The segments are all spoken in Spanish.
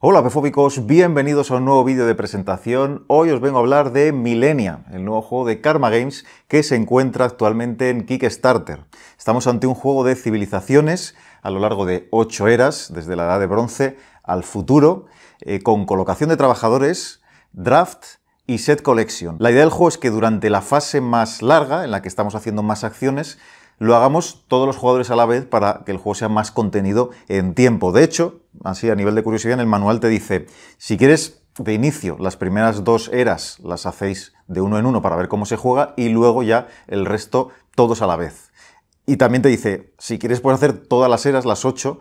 Hola pefóbicos, bienvenidos a un nuevo vídeo de presentación. Hoy os vengo a hablar de Millennia, el nuevo juego de Karma Games que se encuentra actualmente en Kickstarter. Estamos ante un juego de civilizaciones a lo largo de 8 eras, desde la Edad de Bronce al futuro, con colocación de trabajadores, draft y set collection. La idea del juego es que durante la fase más larga, en la que estamos haciendo más acciones, lo hagamos todos los jugadores a la vez para que el juego sea más contenido en tiempo. De hecho, así a nivel de curiosidad, en el manual te dice, si quieres de inicio las primeras 2 eras las hacéis de uno en uno para ver cómo se juega y luego ya el resto todos a la vez. Y también te dice, si quieres puedes hacer todas las eras, las 8,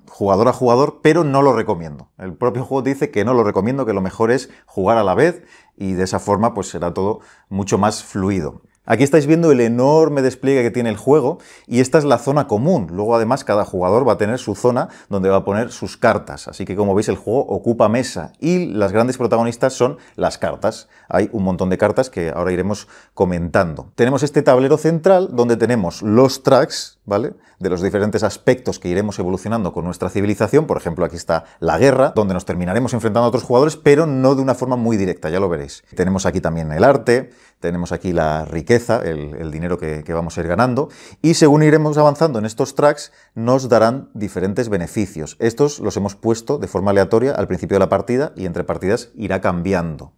jugador a jugador, pero no lo recomiendo. El propio juego te dice que no lo recomiendo, que lo mejor es jugar a la vez y de esa forma pues será todo mucho más fluido. Aquí estáis viendo el enorme despliegue que tiene el juego y esta es la zona común. Luego además cada jugador va a tener su zona donde va a poner sus cartas. Así que como veis el juego ocupa mesa y las grandes protagonistas son las cartas. Hay un montón de cartas que ahora iremos comentando. Tenemos este tablero central donde tenemos los tracks, ¿vale?, de los diferentes aspectos que iremos evolucionando con nuestra civilización. Por ejemplo, aquí está la guerra, donde nos terminaremos enfrentando a otros jugadores, pero no de una forma muy directa, ya lo veréis. Tenemos aquí también el arte, tenemos aquí la riqueza, el dinero que vamos a ir ganando, y según iremos avanzando en estos tracks, nos darán diferentes beneficios. Estos los hemos puesto de forma aleatoria al principio de la partida y entre partidas irá cambiando.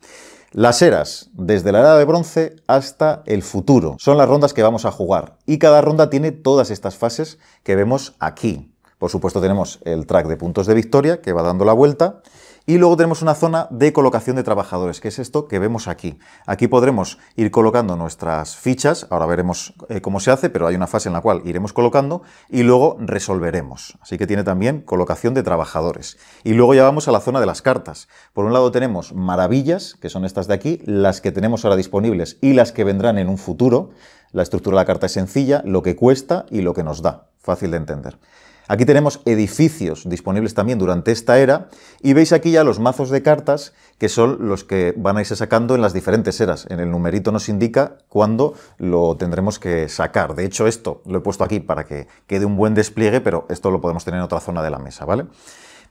Las eras, desde la Edad de Bronce hasta el futuro, son las rondas que vamos a jugar y cada ronda tiene todas estas fases que vemos aquí. Por supuesto tenemos el track de puntos de victoria que va dando la vuelta y luego tenemos una zona de colocación de trabajadores, que es esto que vemos aquí. Aquí podremos ir colocando nuestras fichas, ahora veremos cómo se hace, pero hay una fase en la cual iremos colocando y luego resolveremos. Así que tiene también colocación de trabajadores. Y luego ya vamos a la zona de las cartas. Por un lado tenemos maravillas, que son estas de aquí, las que tenemos ahora disponibles y las que vendrán en un futuro. La estructura de la carta es sencilla, lo que cuesta y lo que nos da. Fácil de entender. Aquí tenemos edificios disponibles también durante esta era y veis aquí ya los mazos de cartas que son los que van a irse sacando en las diferentes eras. En el numerito nos indica cuándo lo tendremos que sacar. De hecho, esto lo he puesto aquí para que quede un buen despliegue, pero esto lo podemos tener en otra zona de la mesa, ¿vale?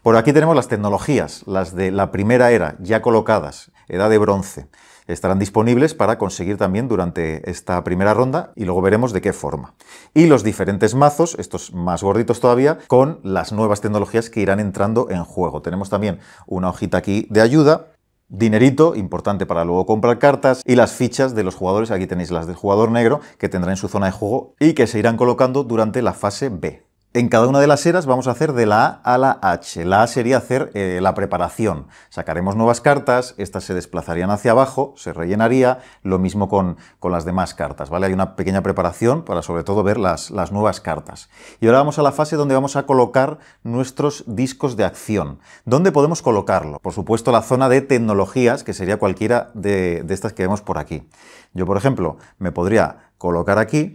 Por aquí tenemos las tecnologías, las de la primera era ya colocadas, Edad de Bronce. Estarán disponibles para conseguir también durante esta primera ronda y luego veremos de qué forma. Y los diferentes mazos, estos más gorditos todavía, con las nuevas tecnologías que irán entrando en juego. Tenemos también una hojita aquí de ayuda, dinerito, importante para luego comprar cartas, y las fichas de los jugadores. Aquí tenéis las del jugador negro que tendrá en su zona de juego y que se irán colocando durante la fase B. En cada una de las eras vamos a hacer de la A a la H. La A sería hacer la preparación. Sacaremos nuevas cartas, estas se desplazarían hacia abajo, se rellenaría, lo mismo con las demás cartas, ¿vale? Hay una pequeña preparación para sobre todo ver las nuevas cartas. Y ahora vamos a la fase donde vamos a colocar nuestros discos de acción. ¿Dónde podemos colocarlo? Por supuesto la zona de tecnologías, que sería cualquiera de estas que vemos por aquí. Yo, por ejemplo, me podría colocar aquí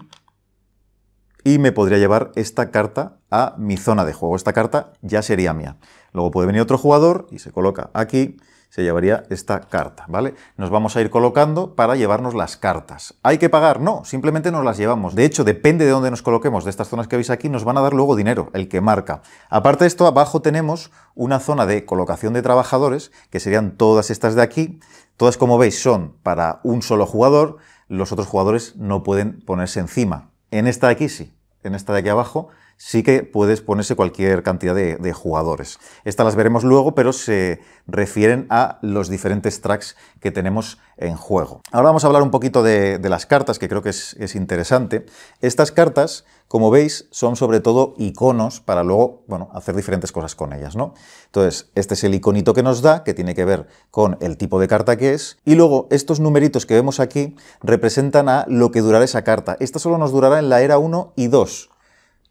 y me podría llevar esta carta a mi zona de juego. Esta carta ya sería mía. Luego puede venir otro jugador y se coloca aquí, se llevaría esta carta, ¿vale? Nos vamos a ir colocando para llevarnos las cartas. ¿Hay que pagar? No, simplemente nos las llevamos. De hecho, depende de dónde nos coloquemos, de estas zonas que veis aquí, nos van a dar luego dinero, el que marca. Aparte de esto, abajo tenemos una zona de colocación de trabajadores, que serían todas estas de aquí. Todas, como veis, son para un solo jugador. Los otros jugadores no pueden ponerse encima. En esta de aquí sí, en esta de aquí abajo sí que puedes ponerse cualquier cantidad de jugadores. Estas las veremos luego, pero se refieren a los diferentes tracks que tenemos en juego. Ahora vamos a hablar un poquito de las cartas, que creo que es interesante. Estas cartas, como veis, son sobre todo iconos para luego, bueno, hacer diferentes cosas con ellas, ¿no? Entonces, este es el iconito que nos da, que tiene que ver con el tipo de carta que es, y luego estos numeritos que vemos aquí representan a lo que durará esa carta. Esta solo nos durará en la era 1 y 2.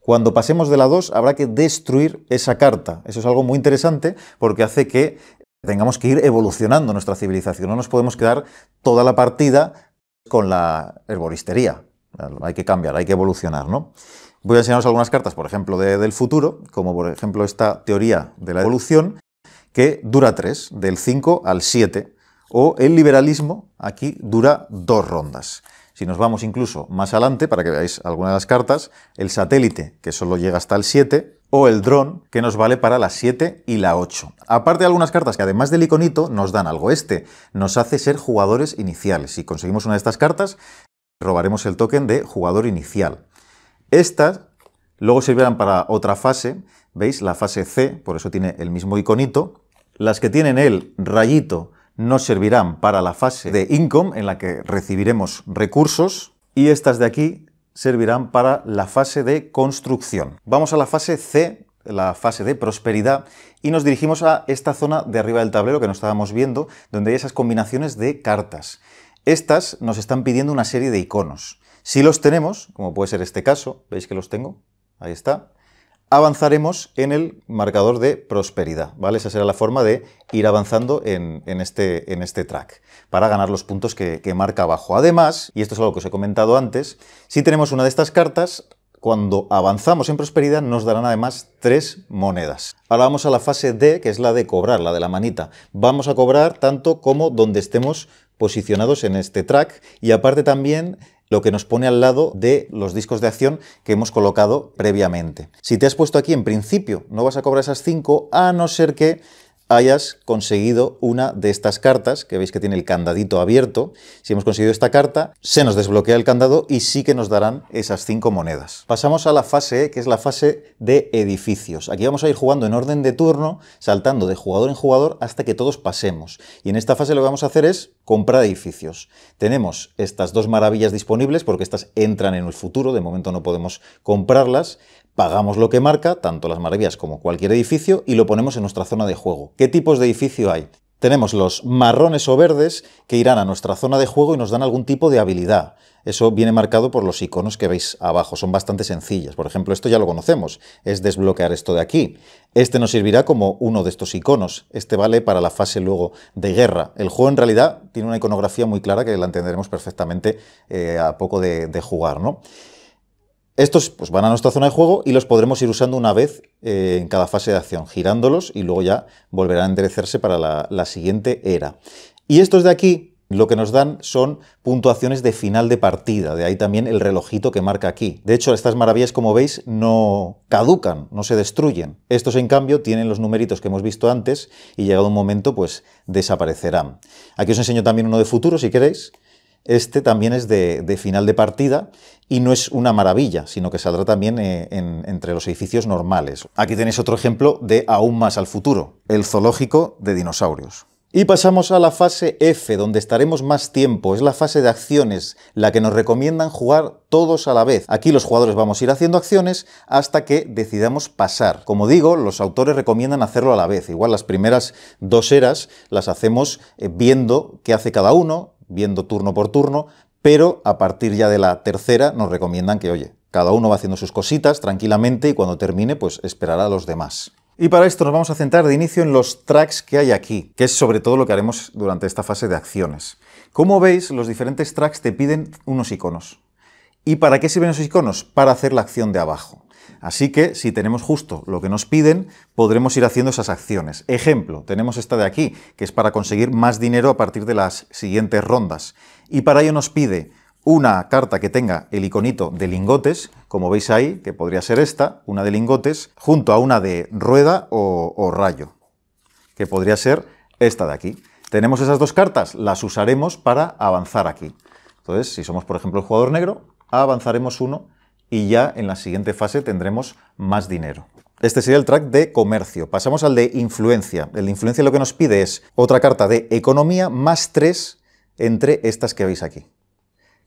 Cuando pasemos de la 2 habrá que destruir esa carta. Eso es algo muy interesante porque hace que tengamos que ir evolucionando nuestra civilización. No nos podemos quedar toda la partida con la herboristería. Hay que cambiar, hay que evolucionar, ¿no? Voy a enseñaros algunas cartas, por ejemplo, del futuro, como por ejemplo esta teoría de la evolución, que dura 3, del 5 al 7, o el liberalismo, aquí dura 2 rondas. Si nos vamos incluso más adelante, para que veáis algunas de las cartas, el satélite, que solo llega hasta el 7, o el dron, que nos vale para la 7 y la 8. Aparte de algunas cartas que además del iconito nos dan algo. Este nos hace ser jugadores iniciales. Si conseguimos una de estas cartas, robaremos el token de jugador inicial. Estas luego servirán para otra fase, ¿veis? La fase C, por eso tiene el mismo iconito. Las que tienen el rayito nos servirán para la fase de income, en la que recibiremos recursos, y estas de aquí servirán para la fase de construcción. Vamos a la fase C, la fase de prosperidad, y nos dirigimos a esta zona de arriba del tablero que nos estábamos viendo, donde hay esas combinaciones de cartas. Estas nos están pidiendo una serie de iconos. Si los tenemos, como puede ser este caso, ¿veis que los tengo? Ahí está. Avanzaremos en el marcador de prosperidad, ¿vale? Esa será la forma de ir avanzando en este track, para ganar los puntos que marca abajo. Además, y esto es algo que os he comentado antes, si tenemos una de estas cartas, cuando avanzamos en prosperidad nos darán además 3 monedas. Ahora vamos a la fase D, que es la de cobrar, la de la manita. Vamos a cobrar tanto como donde estemos posicionados en este track, y aparte también lo que nos pone al lado de los discos de acción que hemos colocado previamente. Si te has puesto aquí en principio, no vas a cobrar esas 5, a no ser que hayas conseguido una de estas cartas, que veis que tiene el candadito abierto. Si hemos conseguido esta carta, se nos desbloquea el candado y sí que nos darán esas 5 monedas. Pasamos a la fase E, que es la fase de edificios. Aquí vamos a ir jugando en orden de turno, saltando de jugador en jugador hasta que todos pasemos. Y en esta fase lo que vamos a hacer es comprar edificios. Tenemos estas 2 maravillas disponibles porque estas entran en el futuro, de momento no podemos comprarlas. Pagamos lo que marca, tanto las maravillas como cualquier edificio, y lo ponemos en nuestra zona de juego. ¿Qué tipos de edificio hay? Tenemos los marrones o verdes que irán a nuestra zona de juego y nos dan algún tipo de habilidad. Eso viene marcado por los iconos que veis abajo, son bastante sencillas. Por ejemplo, esto ya lo conocemos, es desbloquear esto de aquí. Este nos servirá como uno de estos iconos. Este vale para la fase luego de guerra. El juego en realidad tiene una iconografía muy clara que la entenderemos perfectamente a poco de jugar, ¿no? Estos pues, van a nuestra zona de juego y los podremos ir usando una vez en cada fase de acción, girándolos, y luego ya volverán a enderecerse para la siguiente era. Y estos de aquí lo que nos dan son puntuaciones de final de partida, de ahí también el relojito que marca aquí. De hecho, estas maravillas, como veis, no caducan, no se destruyen. Estos, en cambio, tienen los numeritos que hemos visto antes y llegado un momento, pues desaparecerán. Aquí os enseño también uno de futuro, si queréis. Este también es de final de partida y no es una maravilla, sino que saldrá también entre los edificios normales. Aquí tenéis otro ejemplo de aún más al futuro, el zoológico de dinosaurios. Y pasamos a la fase F, donde estaremos más tiempo. Es la fase de acciones, la que nos recomiendan jugar todos a la vez. Aquí los jugadores vamos a ir haciendo acciones hasta que decidamos pasar. Como digo, los autores recomiendan hacerlo a la vez. Igual las primeras 2 eras las hacemos viendo qué hace cada uno, viendo turno por turno, pero a partir ya de la tercera nos recomiendan que, oye, cada uno va haciendo sus cositas tranquilamente y cuando termine, pues esperará a los demás. Y para esto nos vamos a centrar de inicio en los tracks que hay aquí, que es sobre todo lo que haremos durante esta fase de acciones. Como veis, los diferentes tracks te piden unos iconos. ¿Y para qué sirven esos iconos? Para hacer la acción de abajo. Así que, si tenemos justo lo que nos piden, podremos ir haciendo esas acciones. Ejemplo, tenemos esta de aquí, que es para conseguir más dinero a partir de las siguientes rondas. Y para ello nos pide una carta que tenga el iconito de lingotes, como veis ahí, que podría ser esta, una de lingotes, junto a una de rueda o rayo, que podría ser esta de aquí. Tenemos esas 2 cartas, las usaremos para avanzar aquí. Entonces, si somos, por ejemplo, el jugador negro, avanzaremos 1 y ya en la siguiente fase tendremos más dinero. Este sería el track de comercio. Pasamos al de influencia. El de influencia lo que nos pide es otra carta de economía más 3 entre estas que veis aquí.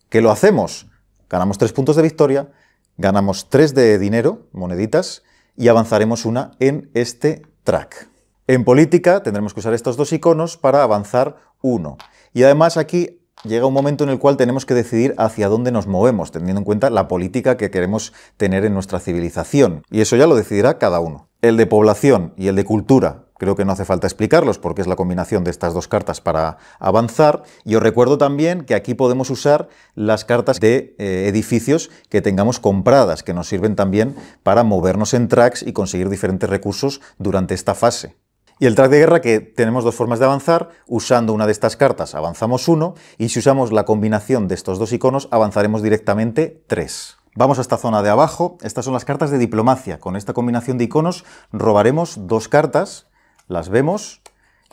¿Qué lo hacemos? Ganamos 3 puntos de victoria, ganamos 3 de dinero, moneditas, y avanzaremos una en este track. En política tendremos que usar estos 2 iconos para avanzar 1. Y además aquí llega un momento en el cual tenemos que decidir hacia dónde nos movemos, teniendo en cuenta la política que queremos tener en nuestra civilización. Y eso ya lo decidirá cada uno. El de población y el de cultura, creo que no hace falta explicarlos porque es la combinación de estas 2 cartas para avanzar. Y os recuerdo también que aquí podemos usar las cartas de edificios que tengamos compradas, que nos sirven también para movernos en tracks y conseguir diferentes recursos durante esta fase. Y el track de guerra, que tenemos 2 formas de avanzar. Usando una de estas cartas avanzamos 1 y si usamos la combinación de estos 2 iconos avanzaremos directamente 3. Vamos a esta zona de abajo. Estas son las cartas de diplomacia. Con esta combinación de iconos robaremos 2 cartas, las vemos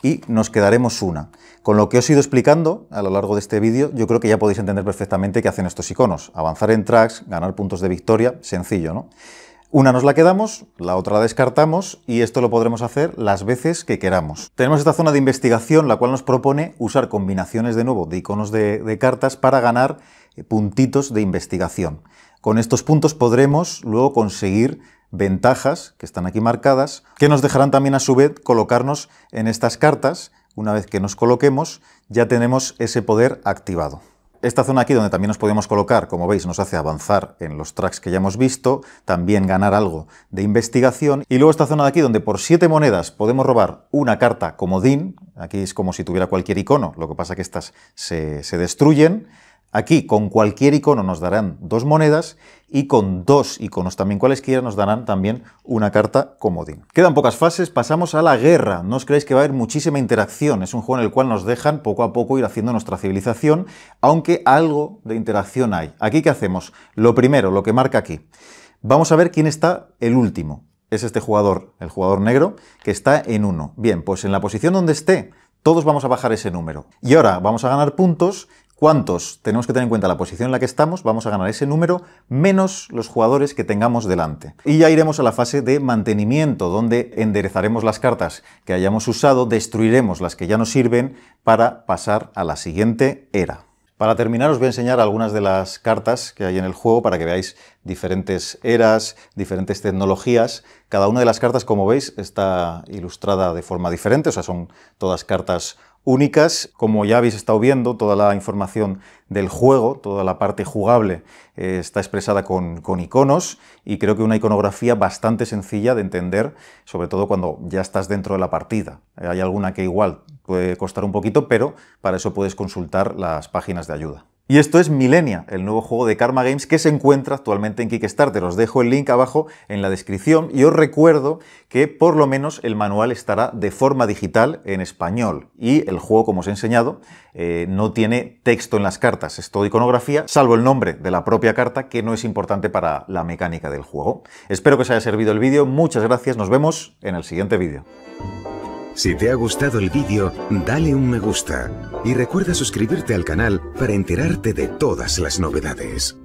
y nos quedaremos una. Con lo que os he ido explicando a lo largo de este vídeo, yo creo que ya podéis entender perfectamente qué hacen estos iconos. Avanzar en tracks, ganar puntos de victoria, sencillo, ¿no? Una nos la quedamos, la otra la descartamos y esto lo podremos hacer las veces que queramos. Tenemos esta zona de investigación, la cual nos propone usar combinaciones de nuevo de iconos de cartas para ganar puntitos de investigación. Con estos puntos podremos luego conseguir ventajas que están aquí marcadas, que nos dejarán también a su vez colocarnos en estas cartas. Una vez que nos coloquemos, ya tenemos ese poder activado. Esta zona aquí donde también nos podemos colocar, como veis, nos hace avanzar en los tracks que ya hemos visto, también ganar algo de investigación. Y luego esta zona de aquí donde por 7 monedas podemos robar una carta comodín. Aquí es como si tuviera cualquier icono, lo que pasa es que estas se destruyen. Aquí con cualquier icono nos darán 2 monedas y con 2 iconos también cualesquiera nos darán también una carta comodín. Quedan pocas fases, pasamos a la guerra. No os creáis que va a haber muchísima interacción. Es un juego en el cual nos dejan poco a poco ir haciendo nuestra civilización, aunque algo de interacción hay. ¿Aquí qué hacemos? Lo primero, lo que marca aquí. Vamos a ver quién está el último. Es este jugador, el jugador negro, que está en 1. Bien, pues en la posición donde esté, todos vamos a bajar ese número. Y ahora vamos a ganar puntos. ¿Cuántos? Tenemos que tener en cuenta la posición en la que estamos, vamos a ganar ese número menos los jugadores que tengamos delante. Y ya iremos a la fase de mantenimiento, donde enderezaremos las cartas que hayamos usado, destruiremos las que ya nos sirven para pasar a la siguiente era. Para terminar os voy a enseñar algunas de las cartas que hay en el juego para que veáis diferentes eras, diferentes tecnologías. Cada una de las cartas, como veis, está ilustrada de forma diferente, o sea, son todas cartas únicas. Como ya habéis estado viendo, toda la información del juego, toda la parte jugable está expresada con iconos y creo que una iconografía bastante sencilla de entender, sobre todo cuando ya estás dentro de la partida. Hay alguna que igual puede costar un poquito, pero para eso puedes consultar las páginas de ayuda. Y esto es Millennia, el nuevo juego de Karma Games que se encuentra actualmente en Kickstarter. Os dejo el link abajo en la descripción y os recuerdo que por lo menos el manual estará de forma digital en español y el juego, como os he enseñado, no tiene texto en las cartas, es todo iconografía, salvo el nombre de la propia carta, que no es importante para la mecánica del juego. Espero que os haya servido el vídeo, muchas gracias, nos vemos en el siguiente vídeo. Si te ha gustado el vídeo, dale un me gusta y recuerda suscribirte al canal para enterarte de todas las novedades.